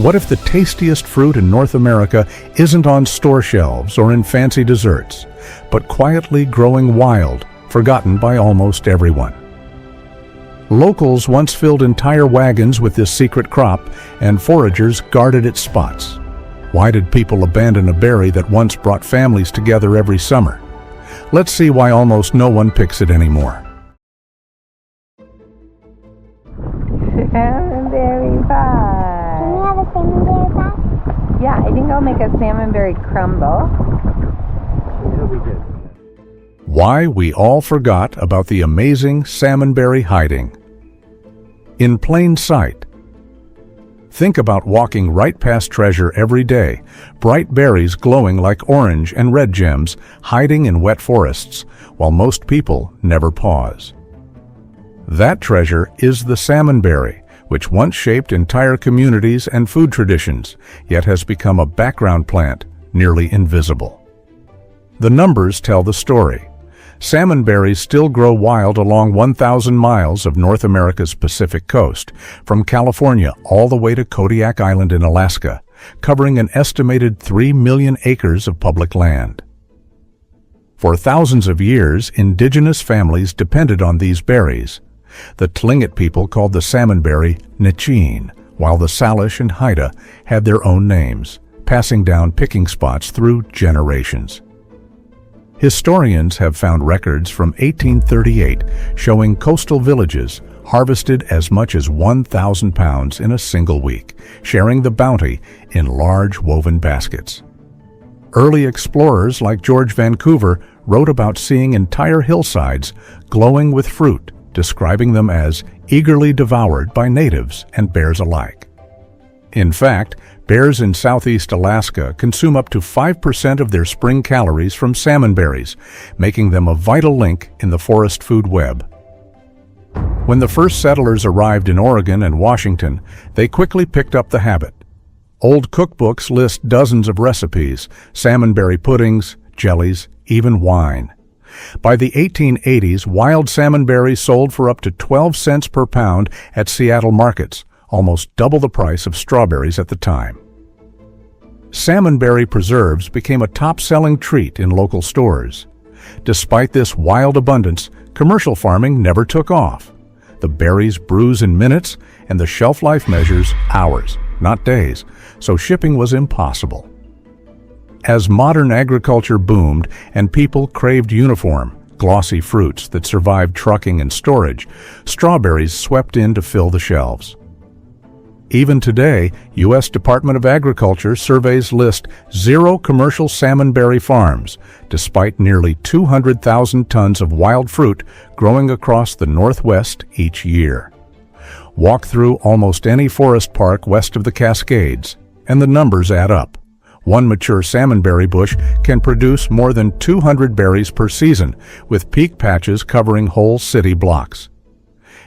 What if the tastiest fruit in North America isn't on store shelves or in fancy desserts, but quietly growing wild, forgotten by almost everyone? Locals once filled entire wagons with this secret crop, and foragers guarded its spots. Why did people abandon a berry that once brought families together every summer? Let's see why almost no one picks it anymore. Salmonberry pie. Can we have a salmonberry pie? Yeah, I think I'll make a salmonberry crumble. It'll be good. Why we all forgot about the amazing salmonberry hiding in plain sight. Think about walking right past treasure every day, bright berries glowing like orange and red gems hiding in wet forests, while most people never pause. That treasure is the salmonberry, which once shaped entire communities and food traditions, yet has become a background plant, nearly invisible. The numbers tell the story. Salmonberries still grow wild along 1,000 miles of North America's Pacific coast, from California all the way to Kodiak Island in Alaska, covering an estimated 3 million acres of public land. For thousands of years, indigenous families depended on these berries. The Tlingit people called the salmonberry Nichin, while the Salish and Haida had their own names, passing down picking spots through generations. Historians have found records from 1838 showing coastal villages harvested as much as 1,000 pounds in a single week, sharing the bounty in large woven baskets. Early explorers like George Vancouver wrote about seeing entire hillsides glowing with fruit, describing them as eagerly devoured by natives and bears alike. In fact, bears in southeast Alaska consume up to 5% of their spring calories from salmonberries, making them a vital link in the forest food web. When the first settlers arrived in Oregon and Washington, they quickly picked up the habit. Old cookbooks list dozens of recipes: salmonberry puddings, jellies, even wine. By the 1880s, wild salmonberries sold for up to 12 cents per pound at Seattle markets, almost double the price of strawberries at the time. Salmonberry preserves became a top-selling treat in local stores. Despite this wild abundance, commercial farming never took off. The berries bruise in minutes, and the shelf life measures hours, not days, so shipping was impossible. As modern agriculture boomed and people craved uniform, glossy fruits that survived trucking and storage, strawberries swept in to fill the shelves. Even today, U.S. Department of Agriculture surveys list 0 commercial salmonberry farms, despite nearly 200,000 tons of wild fruit growing across the Northwest each year. Walk through almost any forest park west of the Cascades, and the numbers add up. One mature salmonberry bush can produce more than 200 berries per season, with peak patches covering whole city blocks.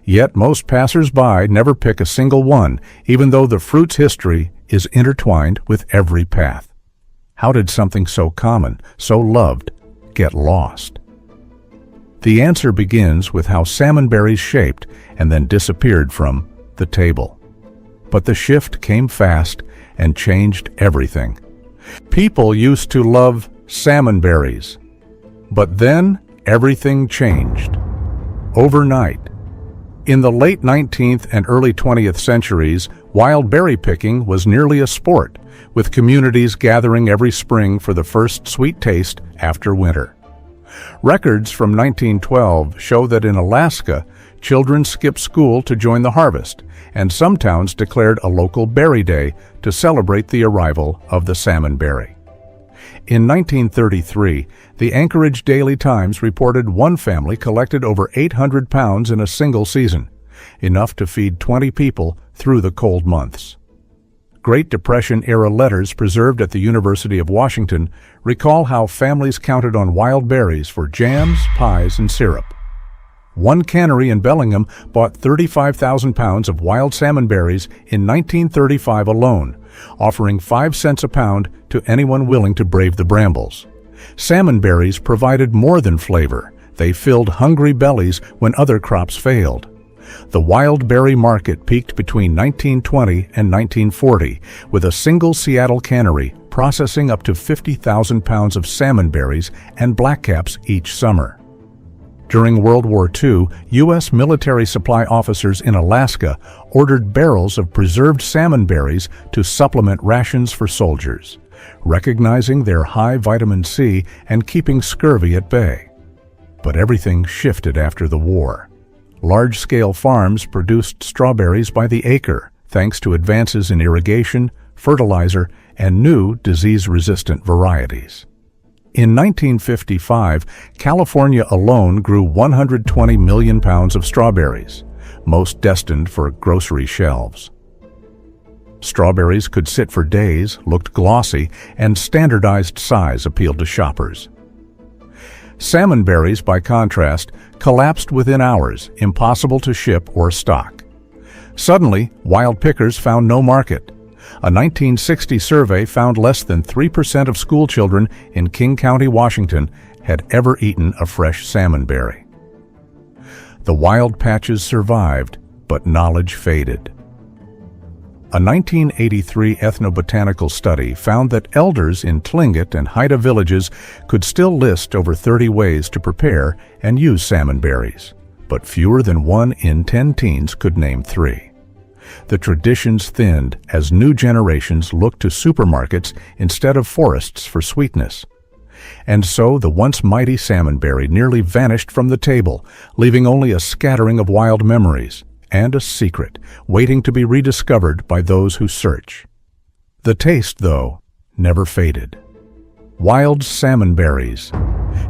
Yet most passers-by never pick a single one, even though the fruit's history is intertwined with every path. How did something so common, so loved, get lost? The answer begins with how salmonberries shaped and then disappeared from the table. But the shift came fast and changed everything. People used to love salmonberries, but then everything changed. Overnight. In the late 19th and early 20th centuries, wild berry picking was nearly a sport, with communities gathering every spring for the first sweet taste after winter. Records from 1912 show that in Alaska, children skipped school to join the harvest, and some towns declared a local berry day to celebrate the arrival of the salmonberry. In 1933, the Anchorage Daily Times reported one family collected over 800 pounds in a single season, enough to feed 20 people through the cold months. Great Depression-era letters preserved at the University of Washington recall how families counted on wild berries for jams, pies, and syrup. One cannery in Bellingham bought 35,000 pounds of wild salmonberries in 1935 alone, offering 5 cents a pound to anyone willing to brave the brambles. Salmonberries provided more than flavor. They filled hungry bellies when other crops failed. The wild berry market peaked between 1920 and 1940, with a single Seattle cannery processing up to 50,000 pounds of salmon berries and blackcaps each summer. During World War II, U.S. military supply officers in Alaska ordered barrels of preserved salmon berries to supplement rations for soldiers, recognizing their high vitamin C and keeping scurvy at bay. But everything shifted after the war. Large-scale farms produced strawberries by the acre, thanks to advances in irrigation, fertilizer, and new disease-resistant varieties. In 1955, California alone grew 120 million pounds of strawberries, most destined for grocery shelves. Strawberries could sit for days, looked glossy, and standardized size appealed to shoppers. Salmon berries, by contrast, collapsed within hours, impossible to ship or stock. Suddenly, wild pickers found no market. A 1960 survey found less than 3% of schoolchildren in King County, Washington, had ever eaten a fresh salmon berry. The wild patches survived, but knowledge faded. A 1983 ethnobotanical study found that elders in Tlingit and Haida villages could still list over 30 ways to prepare and use salmon berries, but fewer than 1 in 10 teens could name 3. The traditions thinned as new generations looked to supermarkets instead of forests for sweetness. And so the once mighty salmonberry nearly vanished from the table, leaving only a scattering of wild memories and a secret waiting to be rediscovered by those who search. The taste, though, never faded. Wild salmon berries.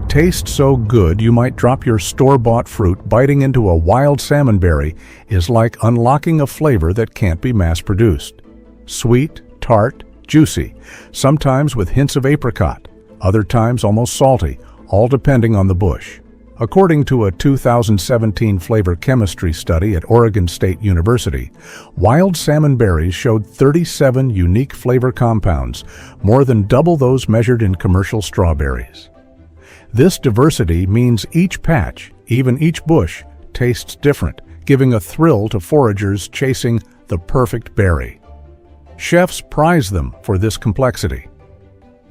Taste so good you might drop your store-bought fruit. Biting into a wild salmon berry is like unlocking a flavor that can't be mass-produced. Sweet, tart, juicy, sometimes with hints of apricot, other times almost salty, all depending on the bush. According to a 2017 flavor chemistry study at Oregon State University, wild salmon berries showed 37 unique flavor compounds, more than double those measured in commercial strawberries. This diversity means each patch, even each bush, tastes different, giving a thrill to foragers chasing the perfect berry. Chefs prize them for this complexity.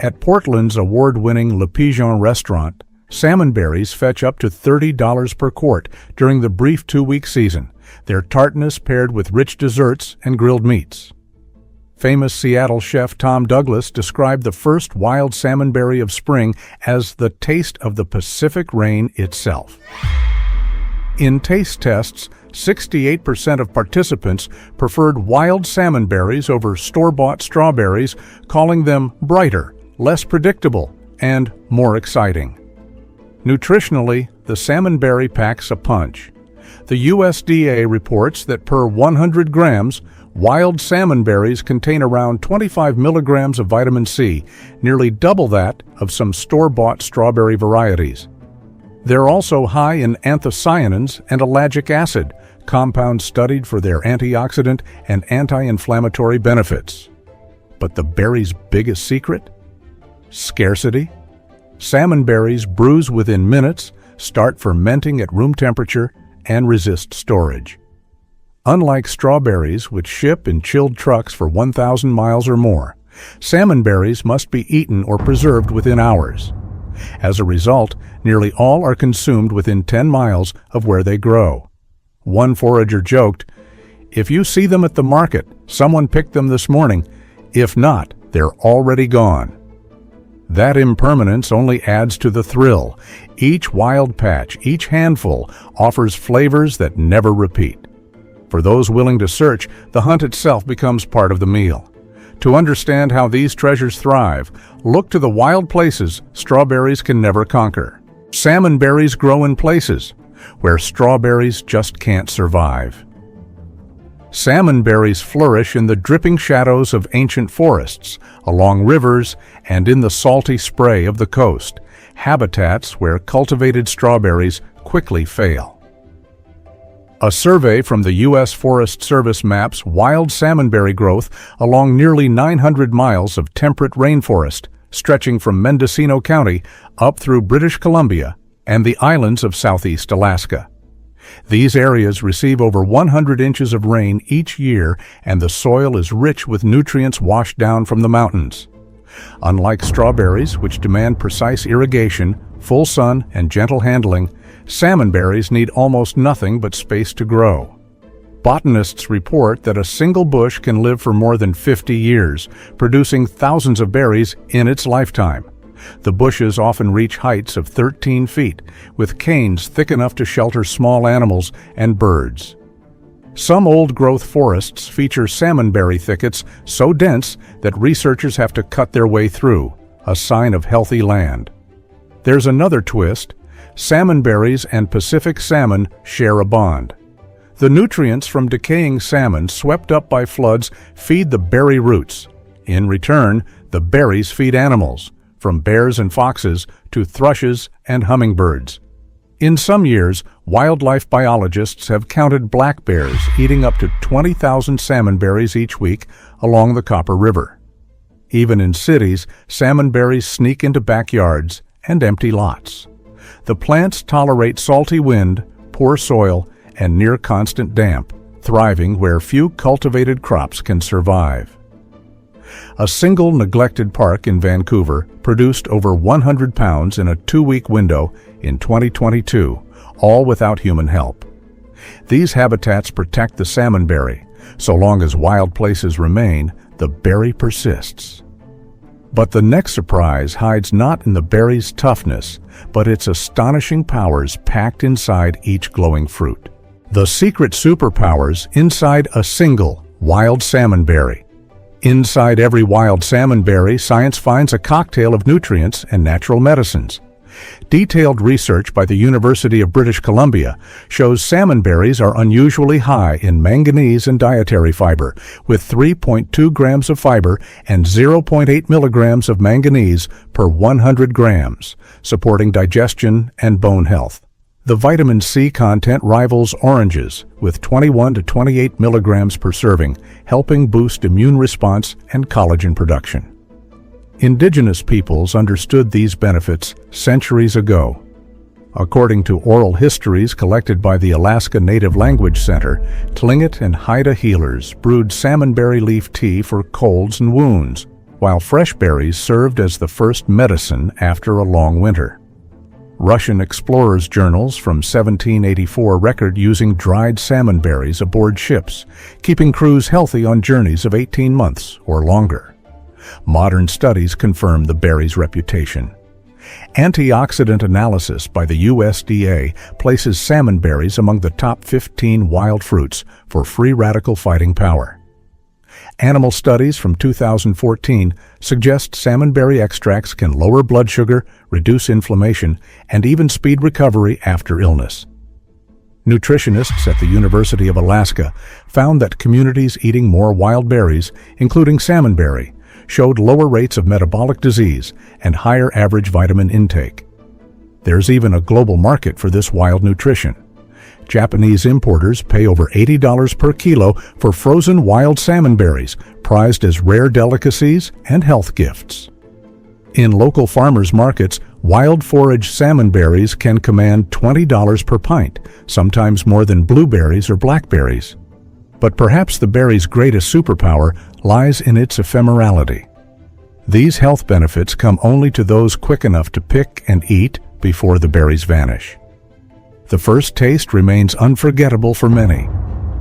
At Portland's award-winning Le Pigeon restaurant, salmon berries fetch up to $30 per quart during the brief 2-week season, their tartness paired with rich desserts and grilled meats. Famous Seattle chef Tom Douglas described the first wild salmonberry of spring as the taste of the Pacific rain itself. In taste tests, 68% of participants preferred wild salmonberries over store-bought strawberries, calling them brighter, less predictable, and more exciting. Nutritionally, the salmonberry packs a punch. The USDA reports that per 100 grams, wild salmon berries contain around 25 milligrams of vitamin C, nearly double that of some store-bought strawberry varieties. They're also high in anthocyanins and ellagic acid, compounds studied for their antioxidant and anti-inflammatory benefits. But the berry's biggest secret? Scarcity. Salmon berries bruise within minutes, start fermenting at room temperature, and resist storage. Unlike strawberries, which ship in chilled trucks for 1,000 miles or more, salmon berries must be eaten or preserved within hours. As a result, nearly all are consumed within 10 miles of where they grow. One forager joked, "If you see them at the market, someone picked them this morning. If not, they're already gone." That impermanence only adds to the thrill. Each wild patch, each handful, offers flavors that never repeat. For those willing to search, the hunt itself becomes part of the meal. To understand how these treasures thrive, look to the wild places strawberries can never conquer. Salmon berries grow in places where strawberries just can't survive. Salmon berries flourish in the dripping shadows of ancient forests, along rivers, and in the salty spray of the coast, habitats where cultivated strawberries quickly fail. A survey from the U.S. Forest Service maps wild salmonberry growth along nearly 900 miles of temperate rainforest, stretching from Mendocino County up through British Columbia and the islands of southeast Alaska. These areas receive over 100 inches of rain each year, and the soil is rich with nutrients washed down from the mountains. Unlike strawberries, which demand precise irrigation, full sun, and gentle handling, salmon berries need almost nothing but space to grow. Botanists report that a single bush can live for more than 50 years, producing thousands of berries in its lifetime. The bushes often reach heights of 13 feet, with canes thick enough to shelter small animals and birds. Some old-growth forests feature salmonberry thickets so dense that researchers have to cut their way through, a sign of healthy land. There's another twist. Salmonberries and Pacific salmon share a bond. The nutrients from decaying salmon swept up by floods feed the berry roots. In return, the berries feed animals, from bears and foxes to thrushes and hummingbirds. In some years, wildlife biologists have counted black bears eating up to 20,000 salmon berries each week along the Copper River. Even in cities, salmon berries sneak into backyards and empty lots. The plants tolerate salty wind, poor soil, and near-constant damp, thriving where few cultivated crops can survive. A single neglected park in Vancouver produced over 100 pounds in a 2-week window in 2022, all without human help. These habitats protect the salmonberry. So long as wild places remain, the berry persists. But the next surprise hides not in the berry's toughness, but its astonishing powers packed inside each glowing fruit. The secret superpowers inside a single wild salmonberry. Inside every wild salmonberry, science finds a cocktail of nutrients and natural medicines. Detailed research by the University of British Columbia shows salmonberries are unusually high in manganese and dietary fiber, with 3.2 grams of fiber and 0.8 milligrams of manganese per 100 grams, supporting digestion and bone health. The vitamin C content rivals oranges, with 21 to 28 milligrams per serving, helping boost immune response and collagen production. Indigenous peoples understood these benefits centuries ago. According to oral histories collected by the Alaska Native Language Center, Tlingit and Haida healers brewed salmonberry leaf tea for colds and wounds, while fresh berries served as the first medicine after a long winter. Russian explorers' journals from 1784 record using dried salmon berries aboard ships, keeping crews healthy on journeys of 18 months or longer. Modern studies confirm the berry's reputation. Antioxidant analysis by the USDA places salmon berries among the top 15 wild fruits for free radical fighting power. Animal studies from 2014 suggest salmonberry extracts can lower blood sugar, reduce inflammation, and even speed recovery after illness. Nutritionists at the University of Alaska found that communities eating more wild berries, including salmonberry, showed lower rates of metabolic disease and higher average vitamin intake. There's even a global market for this wild nutrition. Japanese importers pay over $80 per kilo for frozen wild salmon berries, prized as rare delicacies and health gifts. In local farmers' markets, wild forage salmon berries can command $20 per pint, sometimes more than blueberries or blackberries. But perhaps the berry's greatest superpower lies in its ephemerality. These health benefits come only to those quick enough to pick and eat before the berries vanish. The first taste remains unforgettable for many.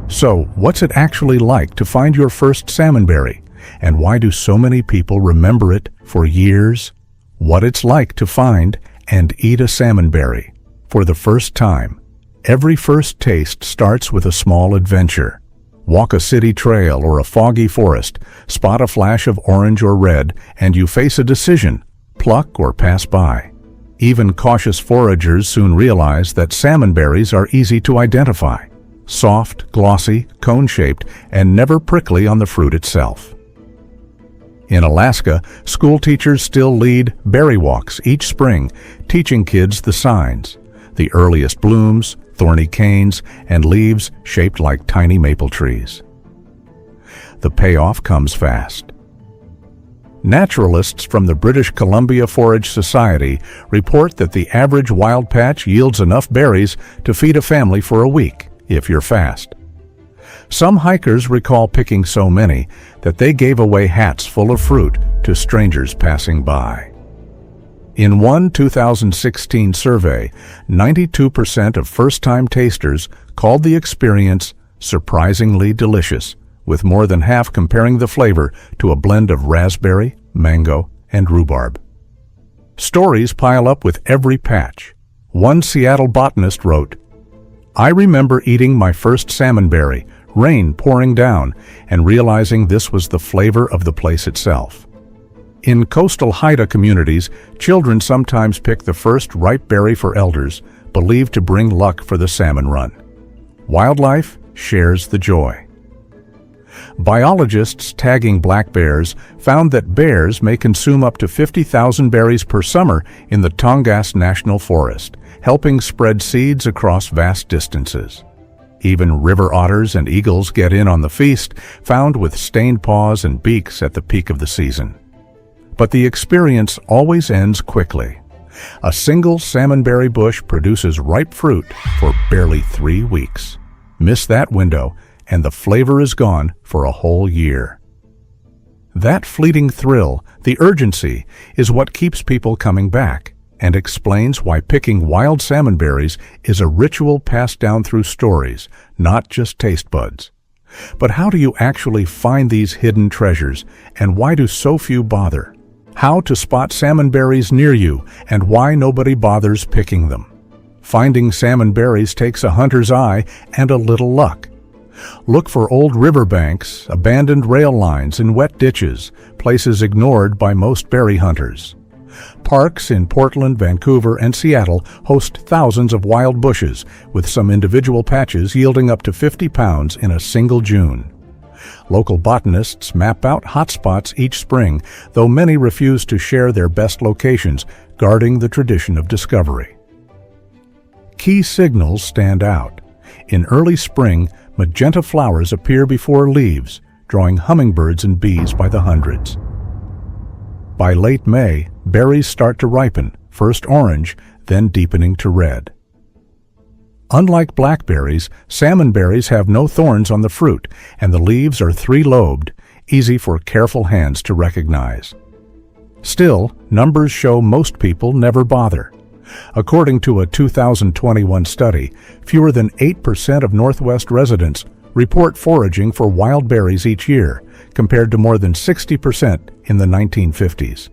So, what's it actually like to find your first salmonberry? And why do so many people remember it for years? What it's like to find and eat a salmonberry for the first time. Every first taste starts with a small adventure. Walk a city trail or a foggy forest, spot a flash of orange or red, and you face a decision: pluck or pass by. Even cautious foragers soon realize that salmonberries are easy to identify: soft, glossy, cone-shaped, and never prickly on the fruit itself. In Alaska, school teachers still lead berry walks each spring, teaching kids the signs: the earliest blooms, thorny canes, and leaves shaped like tiny maple trees. The payoff comes fast. Naturalists from the British Columbia Forage Society report that the average wild patch yields enough berries to feed a family for a week, if you're fast. Some hikers recall picking so many that they gave away hats full of fruit to strangers passing by. In one 2016 survey, 92% of first-time tasters called the experience surprisingly delicious, with more than half comparing the flavor to a blend of raspberry, mango, and rhubarb. Stories pile up with every patch. One Seattle botanist wrote, "I remember eating my first salmonberry, rain pouring down, and realizing this was the flavor of the place itself." In coastal Haida communities, children sometimes pick the first ripe berry for elders, believed to bring luck for the salmon run. Wildlife shares the joy. Biologists tagging black bears found that bears may consume up to 50,000 berries per summer in the Tongass National Forest, helping spread seeds across vast distances. Even river otters and eagles get in on the feast, found with stained paws and beaks at the peak of the season. But the experience always ends quickly. A single salmonberry bush produces ripe fruit for barely 3 weeks. Miss that window, and the flavor is gone for a whole year. That fleeting thrill, the urgency, is what keeps people coming back and explains why picking wild salmonberries is a ritual passed down through stories, not just taste buds. But how do you actually find these hidden treasures, and why do so few bother? How to spot salmonberries near you, and why nobody bothers picking them. Finding salmonberries takes a hunter's eye and a little luck. Look for old riverbanks, abandoned rail lines, and wet ditches, places ignored by most berry hunters. Parks in Portland, Vancouver, and Seattle host thousands of wild bushes, with some individual patches yielding up to 50 pounds in a single June. Local botanists map out hotspots each spring, though many refuse to share their best locations, guarding the tradition of discovery. Key signals stand out. In early spring, magenta flowers appear before leaves, drawing hummingbirds and bees by the hundreds. By late May, berries start to ripen, first orange, then deepening to red. Unlike blackberries, salmonberries have no thorns on the fruit, and the leaves are 3-lobed, easy for careful hands to recognize. Still, numbers show most people never bother. According to a 2021 study, fewer than 8% of Northwest residents report foraging for wild berries each year, compared to more than 60% in the 1950s.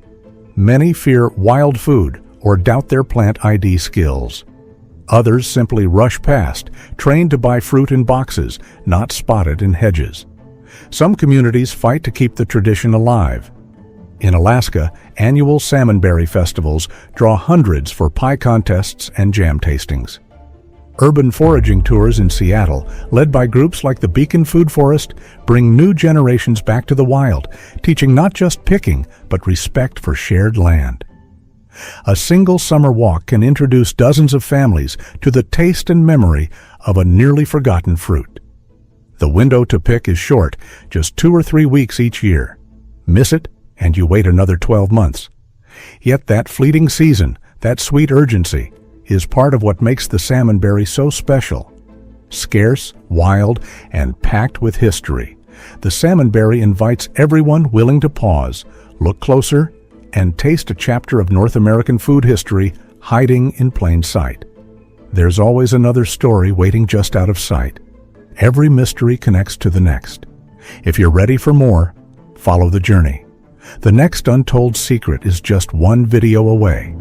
Many fear wild food or doubt their plant ID skills. Others simply rush past, trained to buy fruit in boxes, not spotted in hedges. Some communities fight to keep the tradition alive. In Alaska, annual salmonberry festivals draw hundreds for pie contests and jam tastings. Urban foraging tours in Seattle, led by groups like the Beacon Food Forest, bring new generations back to the wild, teaching not just picking, but respect for shared land. A single summer walk can introduce dozens of families to the taste and memory of a nearly forgotten fruit. The window to pick is short, just 2 or 3 weeks each year. Miss it, and you wait another 12 months. Yet that fleeting season, that sweet urgency, is part of what makes the salmonberry so special. Scarce, wild, and packed with history, the salmonberry invites everyone willing to pause, look closer, and taste a chapter of North American food history hiding in plain sight. There's always another story waiting just out of sight. Every mystery connects to the next. If you're ready for more, follow the journey. The next untold secret is just one video away.